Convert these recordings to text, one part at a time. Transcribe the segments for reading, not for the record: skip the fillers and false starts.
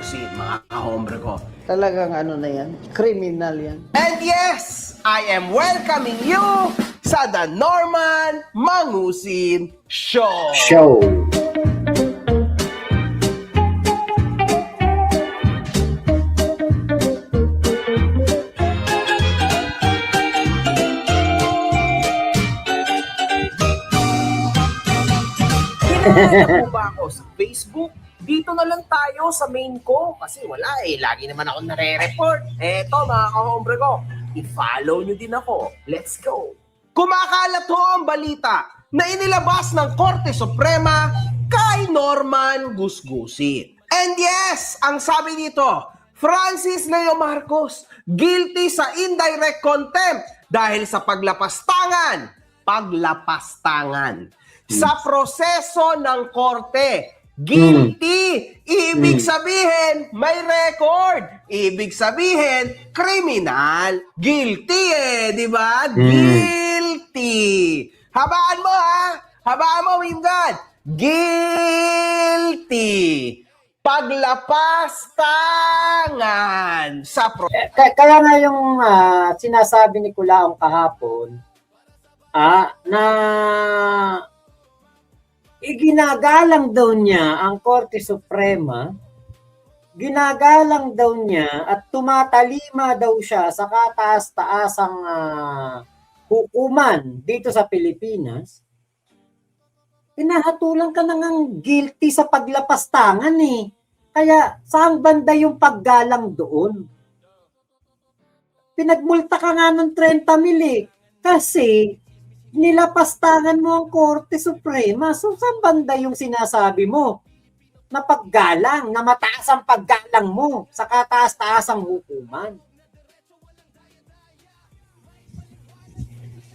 Gusgusin, mga kahombre ko. Talagang ano na yan, criminal yan. And yes, I am welcoming you sa The Norman Mangusin Show. Pinakita po ba ako sa Facebook? Dito na lang tayo sa main ko kasi wala lagi naman ako nare-report. Eto mga kahombre ko, i-follow nyo din ako. Let's go! Kumakalat ho ang balita na inilabas ng Korte Suprema kay Norman Gusgusin. And yes, ang sabi dito, Francis Leo Marcos guilty sa indirect contempt dahil sa paglapastangan sa proseso ng korte. Guilty. Ibig sabihin, may record. Ibig sabihin, criminal. Guilty di ba? Guilty. Habaan mo Habaan mo, Wingard. Guilty. Paglapastangan sa proseso. Kaya nga yung sinasabi ni Culaong kahapon, na iginagalang daw niya ang Korte Suprema, ginagalang daw niya at tumatalima daw siya sa kataas-taasang hukuman dito sa Pilipinas. Pinahatulan ka na ngang guilty sa paglapastangan Kaya saan banda yung paggalang doon? Pinagmulta ka nga ng 30,000 kasi nilapastangan mo ang Korte Suprema. So, saan banda yung sinasabi mo? Na paggalang, na mataas ang paggalang mo sa kataas-taasang hukuman.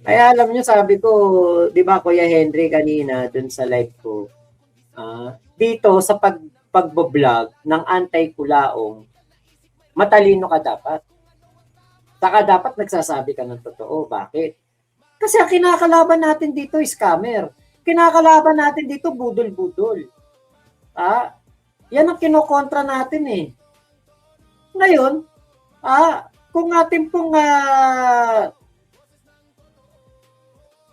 Kaya alam nyo, sabi ko, di ba Kuya Henry kanina dun sa live ko, dito sa pagbablog ng anti-Culaong, matalino ka dapat. Saka dapat nagsasabi ka ng totoo. Bakit? Kasi ang kinakalaban natin dito is scammer. Kinakalaban natin dito budol-budol. Yan ang kinokontra natin Ngayon, kung atin pong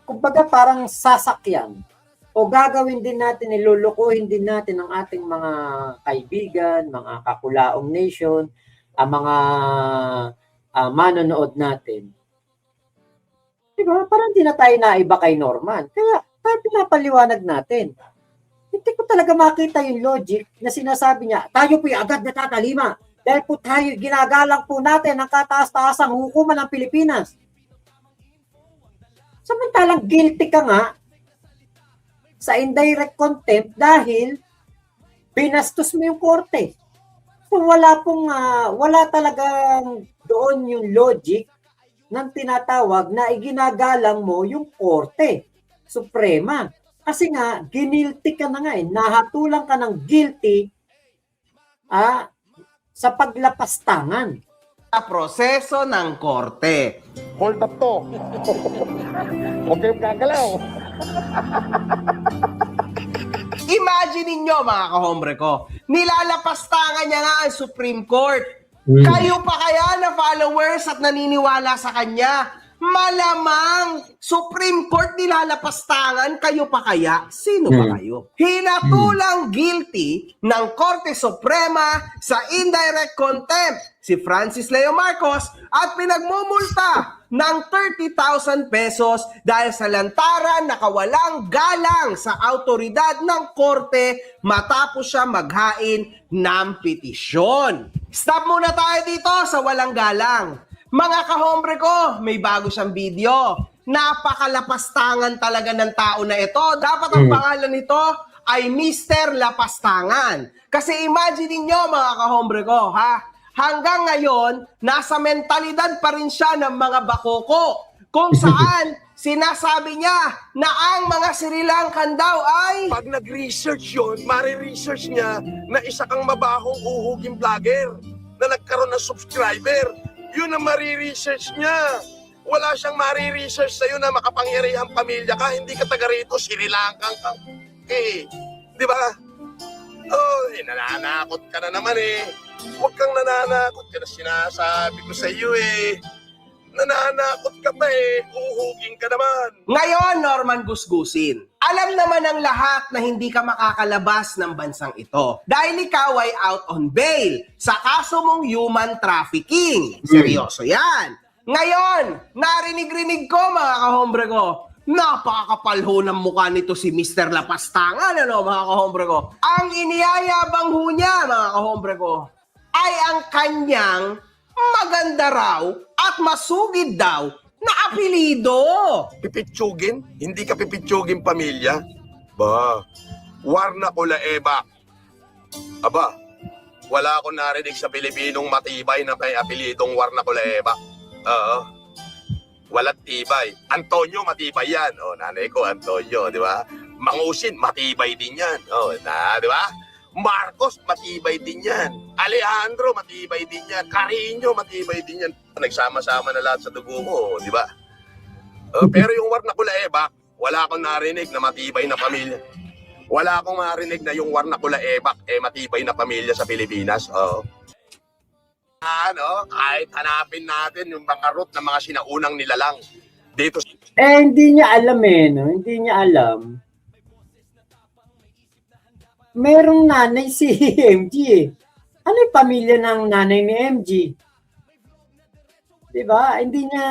kumbaga parang sasakyan o gagawin din natin, ilulukuhin din natin ang ating mga kaibigan, mga kakulaong nation, ang mga manonood natin. Diba? Parang hindi na tayo naiba kay Norman. Kaya tayo pinapaliwanag natin. Hindi ko talaga makita yung logic na sinasabi niya, tayo po'y agad natatalima dahil po tayo ginagalang po natin ang kataas-taasang hukuman ng Pilipinas. Samantalang guilty ka nga sa indirect contempt dahil binastos mo yung korte. So wala talagang doon yung logic ng tinatawag na iginagalang mo yung Korte Suprema. Kasi nga, ginilty ka na nga nahatulang ka ng guilty sa paglapastangan. Sa proseso ng korte. Hold up to. Okay, gagalaw. Imagine ninyo mga kahombre ko, nilalapastangan niya nga ang Supreme Court. Kayo pa kaya na followers at naniniwala sa kanya? Malamang Supreme Court nilalapastangan, kayo pa kaya? Sino ba kayo? Hinatulang guilty ng Korte Suprema sa indirect contempt si Francis Leo Marcos at pinagmumulta ng 30,000 pesos dahil sa lantaran na kawalang galang sa autoridad ng korte matapos siya maghain ng petisyon. Stop muna tayo dito sa walang galang. Mga kahombre ko, may bago siyang video. Napakalapastangan talaga ng tao na ito. Dapat ang pangalan nito ay Mr. Lapastangan. Kasi imagine niyo mga kahombre ko, hanggang ngayon, nasa mentalidad pa rin siya ng mga bakoko. Kung saan, sinasabi niya na ang mga Sri Lankan daw ay... Pag nag-research yun, mare-research niya na isa kang mabahong uhuging vlogger na nagkaroon ng subscriber. Yun ang mariresearch niya. Wala siyang mariresearch sa'yo na makapangyarihang pamilya ka, hindi ka taga rito, Sri Lankan ka. Di ba? Oh, nananakot ka na naman eh. Huwag kang nananakot ka na sinasabi ko sa iyo eh. Nananakot ka pa eh. Uhugin ka naman. Ngayon, Norman Gusgusin, alam naman ng lahat na hindi ka makakalabas ng bansang ito dahil ikaw ay out on bail sa kaso mong human trafficking. Seryoso yan. Ngayon, narinig-rinig ko mga kahombre ko, napakakapal ho ng mukha nito si Mr. Lapastangan, ano mga kahombre ko. Ang iniyayabang ho niya mga kahombre ko ay ang kanyang maganda raw at masugid daw na apelido. Pipitsugin? Hindi ka pipitsugin pamilya? Ba, Warna Kulaeba. Aba, wala akong narinig sa Pilipinong matibay na may apelidong Warna Kulaeba. Oo. Walang tibay. Antonio, matibay yan. O, nanay ko, Antonio, di ba? Mangusin, matibay din yan. O, di ba? Marcos, matibay din yan. Alejandro, matibay din yan. Carino, matibay din yan. Nagsama-sama na lahat sa dugo mo, di ba? Pero yung Warna Kulaeba, wala akong narinig na matibay na pamilya. Wala akong narinig na yung Warna Kulaeba matibay na pamilya sa Pilipinas. Oo. Kahit hanapin natin yung mga root ng mga sinaunang nilalang dito. Hindi niya alam no? Hindi niya alam. Merong nanay si MG eh. Ano yung pamilya ng nanay ni MG? Diba? Hindi niya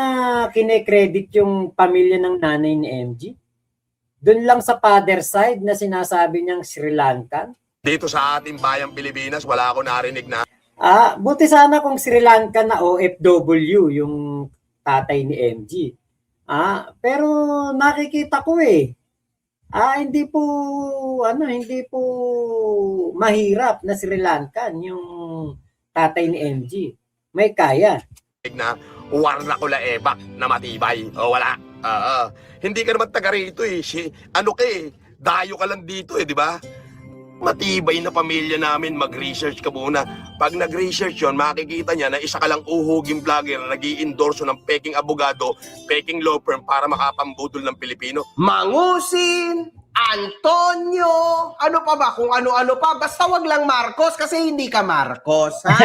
kine-credit yung pamilya ng nanay ni MG. Doon lang sa father side na sinasabi niyang Sri Lankan. Dito sa ating bayang Pilipinas, wala akong narinig na Buti sana kung Sri Lankan na OFW yung tatay ni MG. Pero nakikita ko eh. Hindi po mahirap na Sri Lankan yung tatay ni MG. May kaya. na Warna Kulaeba na matibay. O wala. Hindi ka naman taga rito eh. Dayo ka lang dito eh, di ba? Matibay na pamilya namin, mag-research ka muna. Pag nag-research yon, makikita niya na isa ka lang uhuging vlogger na nag-i-endorso ng peking abogado, peking law firm para makapambudol ng Pilipino. Mangusin, Antonio, ano pa ba? Kung ano-ano pa. Basta wag lang Marcos kasi hindi ka Marcos. Ha?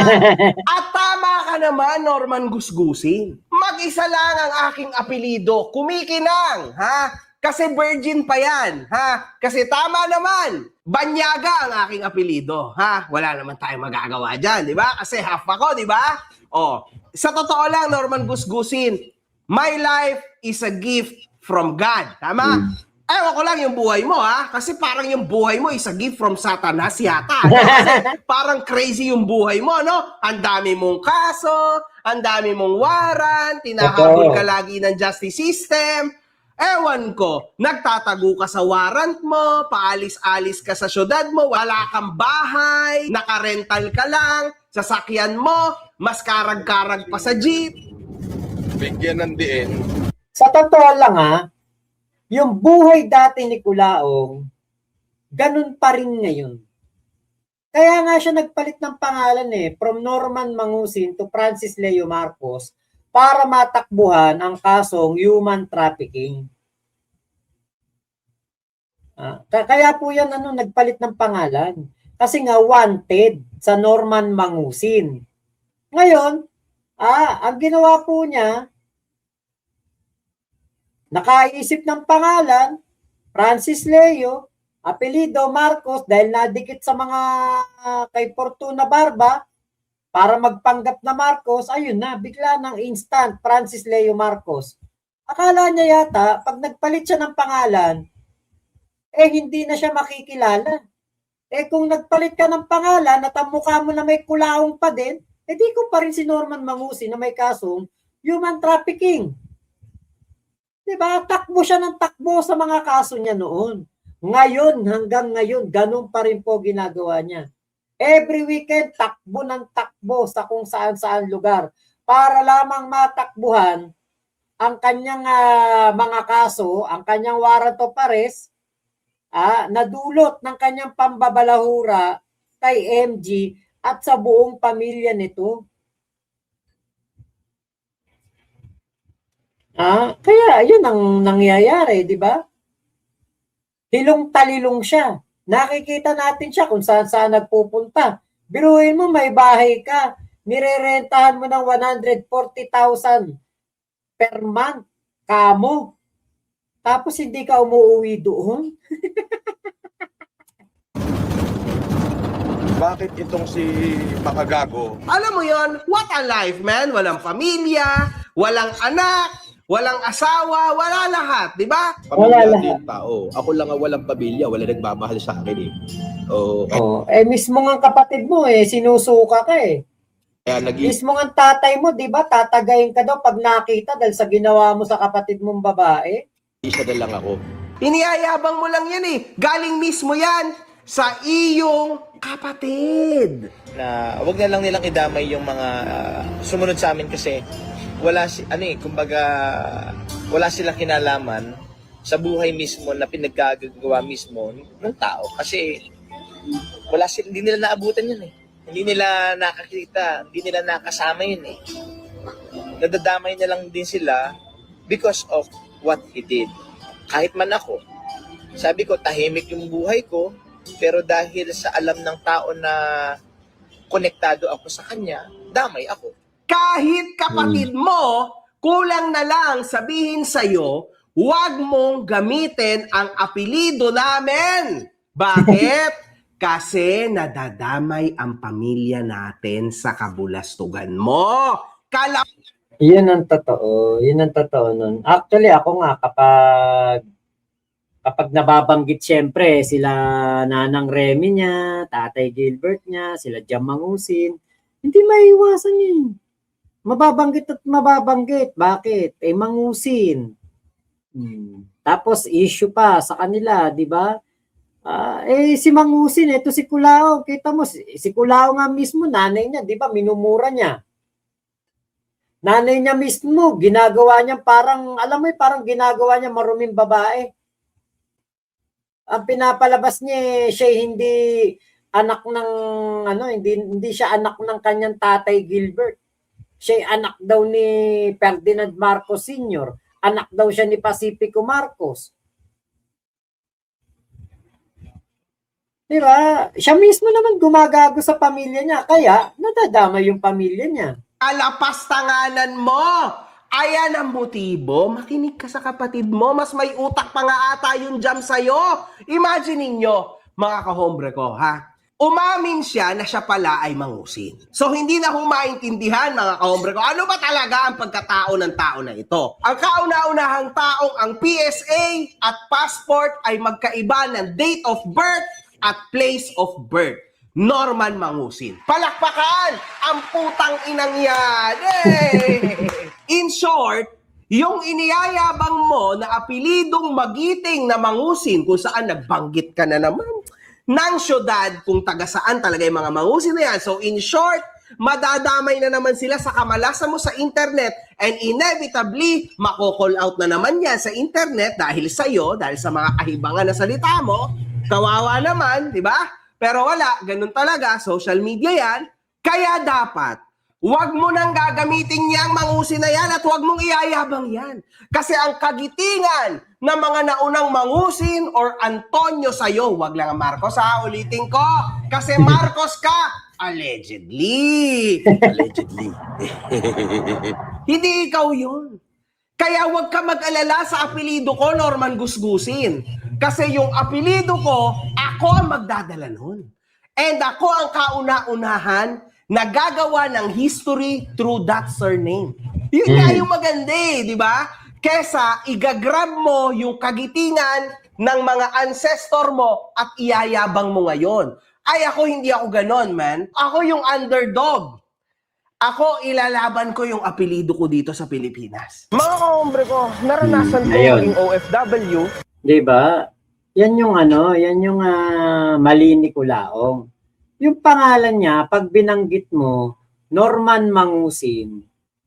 At tama ka naman, Norman Gusgusin. Mag-isa lang ang aking apelido. Kumikinang. Ha? Kasi virgin pa yan. Ha? Kasi tama naman. Banyaga ang aking apelido. Ha? Wala naman tayong magagawa dyan. Di ba? Kasi half ako, di ba? Sa totoo lang, Norman Gusgusin, my life is a gift from God. Tama? Ewan ko lang yung buhay mo, ha? Kasi parang yung buhay mo is a gift from Satanas yata. Ano? Kasi parang crazy yung buhay mo, no? Ang dami mong kaso, ang dami mong warrant, tinahabol ka lagi ng justice system. Ewan ko, nagtatago ka sa warrant mo, paalis-alis ka sa syudad mo, wala kang bahay, nakarental ka lang, sasakyan mo, mas karag-karag pa sa jeep. Bigyan ng diin. Sa totoo lang yung buhay dati ni Kulaong, ganun pa rin ngayon. Kaya nga siya nagpalit ng pangalan from Norman Mangusin to Francis Leo Marcos para matakbuhan ang kasong human trafficking. Kaya po yan nagpalit ng pangalan. Kasi nga wanted sa Norman Mangusin. Ngayon, ang ginawa po niya, nakaisip ng pangalan, Francis Leo, apelido Marcos, dahil nadikit sa mga kay Fortuna Barba, para magpanggap na Marcos, ayun na, bigla ng instant, Francis Leo Marcos. Akala niya yata, pag nagpalit siya ng pangalan, hindi na siya makikilala. Kung nagpalit ka ng pangalan at ang mukha mo na may Kulaong pa din, di ko pa rin si Norman Mangusin na may kasong human trafficking. Diba? Takbo siya ng takbo sa mga kaso niya noon. Ngayon, hanggang ngayon, ganun pa rin po ginagawa niya. Every weekend, takbo ng takbo sa kung saan-saan lugar para lamang matakbuhan ang kanyang mga kaso, ang kanyang warrant of arrest, na dulot ng kanyang pambabalahura kay MG at sa buong pamilya nito. Kaya yun ang nangyayari, di ba? Hilong-talilong siya Nakikita natin siya kung saan nagpupunta. Biruin mo, may bahay ka. Nirerentahan mo ng 140,000 per month. Kamo. Tapos hindi ka umuwi doon. Bakit itong si Makagago Alam mo yon, what a life, man. Walang pamilya, walang anak, walang asawa, wala lahat, di ba? Wala Pamilya lahat. din tao. Ako lang ang walang pamilya, wala nagmamahal sa akin eh. Oo, Mismo ng kapatid mo sinusuka ka eh. kaya Mismo ng tatay mo, di ba, tatagayin ka daw pag nakita dahil sa ginawa mo sa kapatid mong babae. isa na lang ako. Iniyayabang mo lang yan eh. Galing mismo yan sa iyong kapatid. Na wag na lang nilang idamay yung mga sumunod sa amin kasi kumbaga wala silang kinalaman sa buhay mismo na pinaggagawa mismo ng tao kasi hindi nila naabutan yun eh. Hindi nila nakakita, hindi nila nakasama yun eh. Nadadamay na lang din sila because of what he did. Kahit man ako, sabi ko tahimik yung buhay ko, pero dahil sa alam ng tao na konektado ako sa kanya, damay ako. Kahit kapatid mo, kulang na lang sabihin sa'yo, huwag mong gamitin ang apelido namin. Bakit? Kasi nadadamay ang pamilya natin sa kabulastugan mo. Yun ang totoo. Yun ang totoo nun. Actually, ako nga, kapag nababanggit siyempre, sila Nanang Remy niya, Tatay Gilbert niya, sila Jam Mangusin, hindi maiwasan yun. Mababanggit at mababanggit. Bakit? Mangusin. Tapos issue pa sa kanila, di ba? Si Mangusin, ito si Kulao. Kita mo, si Kulao nga mismo, nanay niya, di ba, minumura niya. Nanay niya mismo, ginagawa niya parang, alam mo parang ginagawa niya maruming babae. Ang pinapalabas niya, siya hindi anak ng, hindi siya anak ng kanyang tatay Gilbert. Siya anak daw ni Ferdinand Marcos Sr. Anak daw siya ni Pacifico Marcos. Diba? Siya mismo naman gumagago sa pamilya niya, kaya nadadama yung pamilya niya. Alapastanganan mo. Ayan ang motibo. Makinig ka sa kapatid mo. Mas may utak pa nga ata yung jam sa'yo. Imagine ninyo, mga kahombre ko, ha? Umamin siya na siya pala ay mangusin. So, hindi na humaintindihan, mga kahombre ko, ano ba talaga ang pagkatao ng tao na ito? Ang kauna-unahang taong ang PSA at passport ay magkaiba ng date of birth at place of birth. Norman Mangusin. Palakpakan! Ang putang inang yan! In short, yung iniyayabang mo na apelidong magiting na Mangusin kung saan nagbanggit ka na naman ng syudad kung taga saan talaga yung mga Mangusin na yan. So in short, madadamay na naman sila sa kamalasan mo sa internet and inevitably, mako-call out na naman yan sa internet dahil sa'yo, dahil sa mga kahibangan na salita mo. Kawawa naman, di ba? Pero wala, ganun talaga, social media yan. Kaya dapat, huwag mo nang gagamitin niyang Mangusin na yan at huwag mong iyayabang yan. Kasi ang kagitingan ng mga naunang Mangusin or Antonio sa'yo, huwag lang ang Marcos ha, ulitin ko. Kasi Marcos ka, allegedly. Allegedly. Hindi ikaw yun. Kaya huwag ka mag-alala sa apelido ko, Norman Gusgusin. Kasi yung apelido ko, ako ang magdadala nun. And ako ang kauna-unahan na gagawa ng history through that surname. Yun nga yung maganda di ba? Kesa igagrab mo yung kagitingan ng mga ancestor mo at iyayabang mo ngayon. Ay ako, hindi ako ganon, man. Ako yung underdog. Ako, ilalaban ko yung apelido ko dito sa Pilipinas. Mga kahombre ko, naranasan ko Ayun. yung OFW. Di ba? Yan yung mali ni Kulaong. Yung pangalan niya, pag binanggit mo, Norman Mangusin,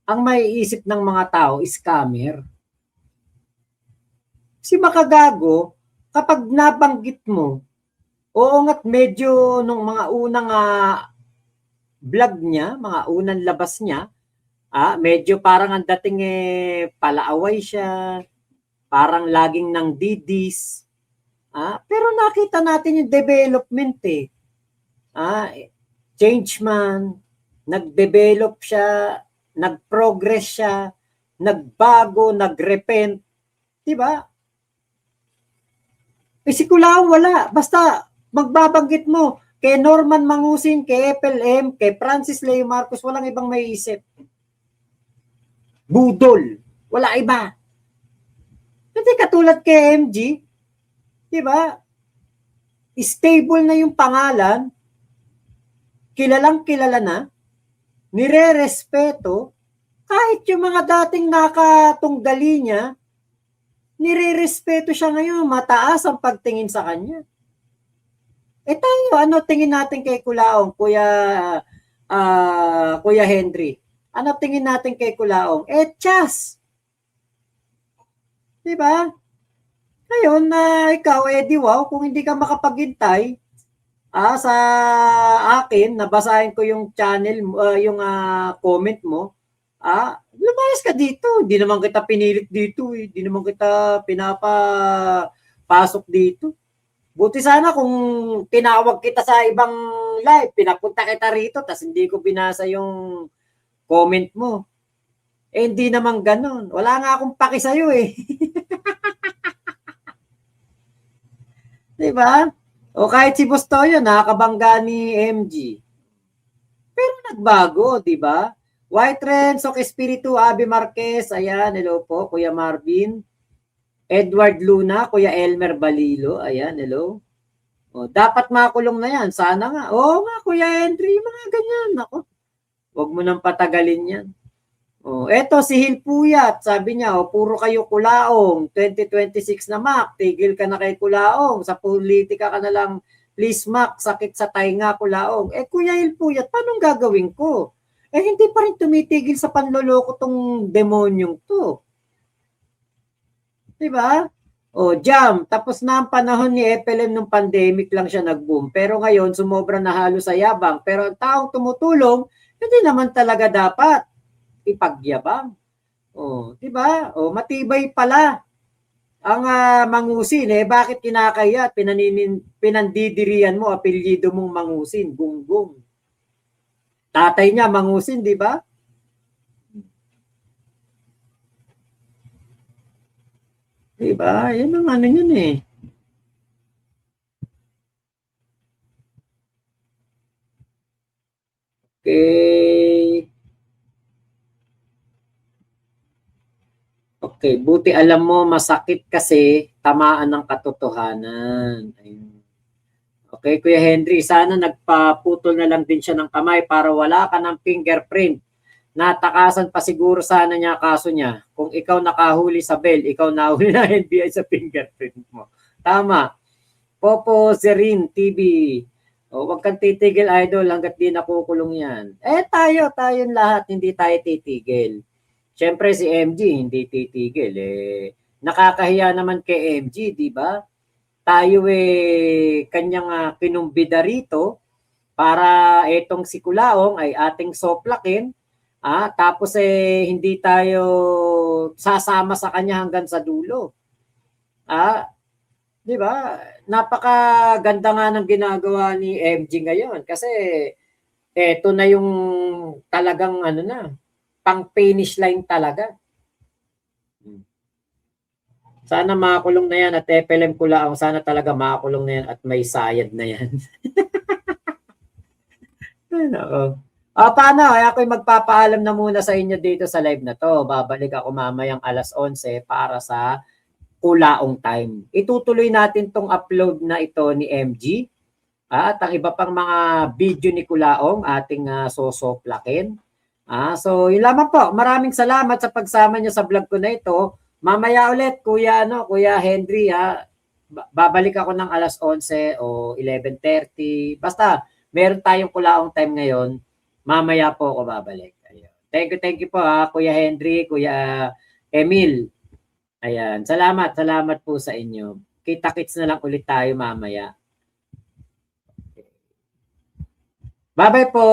ang maiisip ng mga tao, scammer. Si Makagago, kapag nabanggit mo, oo nga't medyo nung mga unang vlog niya, mga unang labas niya, medyo parang ang dating palaaway siya, parang laging nang didis, Pero nakita natin yung development eh. Change man, nag-develop siya, nag-progress siya, nagbago, nag-repent. Diba? Si Kulao wala. Basta magbabanggit mo kay Norman Mangusin, kay FLM, kay Francis Leo Marcos, walang ibang may isip. Budol. Wala iba. Hindi katulad kay MG. Diba? Stable na yung pangalan. Kilalang kilala na. Nire-respeto. Kahit yung mga dating nakatunggali niya, nire-respeto siya ngayon. Mataas ang pagtingin sa kanya. Tayo, ano tingin natin kay Kulaong, Kuya Henry? Ano tingin natin kay Kulaong? Chas! Diba? Ngayon, ikaw, di wow, kung hindi ka makapaghintay, sa akin, nabasahin ko yung channel, yung comment mo, lumayas ka dito. Hindi naman kita pinilit dito. Hindi naman kita pinapapasok dito. Buti sana kung tinawag kita sa ibang live, pinapunta kita rito, tas hindi ko binasa yung comment mo. Hindi naman ganon. Wala nga akong paki sa'yo eh. Diba? O kahit si Bustoyo, nakakabangga ni MG. Pero nagbago, diba? White Ren, Sok Espiritu, Abby Marquez, ayan, hello po, Kuya Marvin. Edward Luna, Kuya Elmer Balilo, ayan, hello. O, dapat makulong na yan, sana nga. Oo nga, Kuya Henry, mga ganyan. Ako, huwag mo nang patagalin yan. Eto si Hil Puyat, sabi niya, puro kayo Kulaong, 2026 na Mac, tigil ka na kay Kulaong, sa politika ka na lang, please Mac, sakit sa tainga Kulaong. Kuya Hil Puyat, paano gagawin ko? Hindi pa rin tumitigil sa panloloko tong demonyong to. Diba? Jam, tapos na ang panahon ni FLM nung pandemic lang siya nag-boom, pero ngayon sumobra na halos sa yabang, pero ang taong tumutulong, hindi naman talaga dapat ipagyabang. Diba? Matibay pala ang Mangusin. Bakit kinakaya at pinandidirian mo, apelyido mong Mangusin, Gunggong. Tatay niya Mangusin, diba? Diba? Yan ang ano yun eh. Okay. Okay, buti alam mo masakit kasi tamaan ng katotohanan. Ayun. Okay, Kuya Henry, sana nagpaputol na lang din siya ng kamay para wala ka ng fingerprint. Natakasan pa siguro sana niya kaso niya. Kung ikaw nakahuli sa bail, ikaw nahuli na NBI sa fingerprint mo. Tama. Popo Zerin TV. Huwag kang titigil, idol, hanggat di nakukulong yan. Tayong lahat, hindi tayo titigil. Siyempre si MG, hindi titigil. Nakakahiya naman kay MG, di ba? Tayo kanyang kinumbida rito para etong si Kulaong ay ating soplakin. Tapos hindi tayo sasama sa kanya hanggang sa dulo. Di ba? Napakaganda nga ng ginagawa ni MG ngayon kasi eto na yung talagang pang finish line talaga. Sana makakulong na yan at FLM Kulaong, sana talaga makakulong na yan at may sayad na yan. Paano? Ako'y magpapaalam na muna sa inyo dito sa live na to. Babalik ako mamayang 11:00 para sa Kulaong time. Itutuloy natin tong upload na ito ni MG at ang iba pang mga video ni Kulaong ating sosoplakin. So yun lamang po. Maraming salamat sa pagsama niyo sa vlog ko na ito. Mamaya ulit, Kuya Henry, babalik ako ng 11:00 o 11:30. Basta, meron tayong Kulaong time ngayon. Mamaya po ako babalik. Ayun. Thank you po Kuya Henry, Kuya Emil. Ayan, salamat po sa inyo. Kita-kits na lang ulit tayo mamaya. Bye-bye po.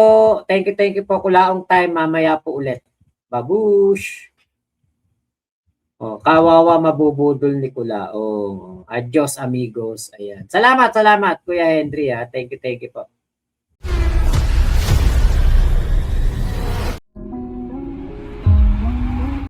Thank you po. Kulaong time, mamaya po ulit. Babush! Oh, kawawa mabubudol ni Kulaong. Adios amigos. Ayan. Salamat, Kuya Henry. Thank you po.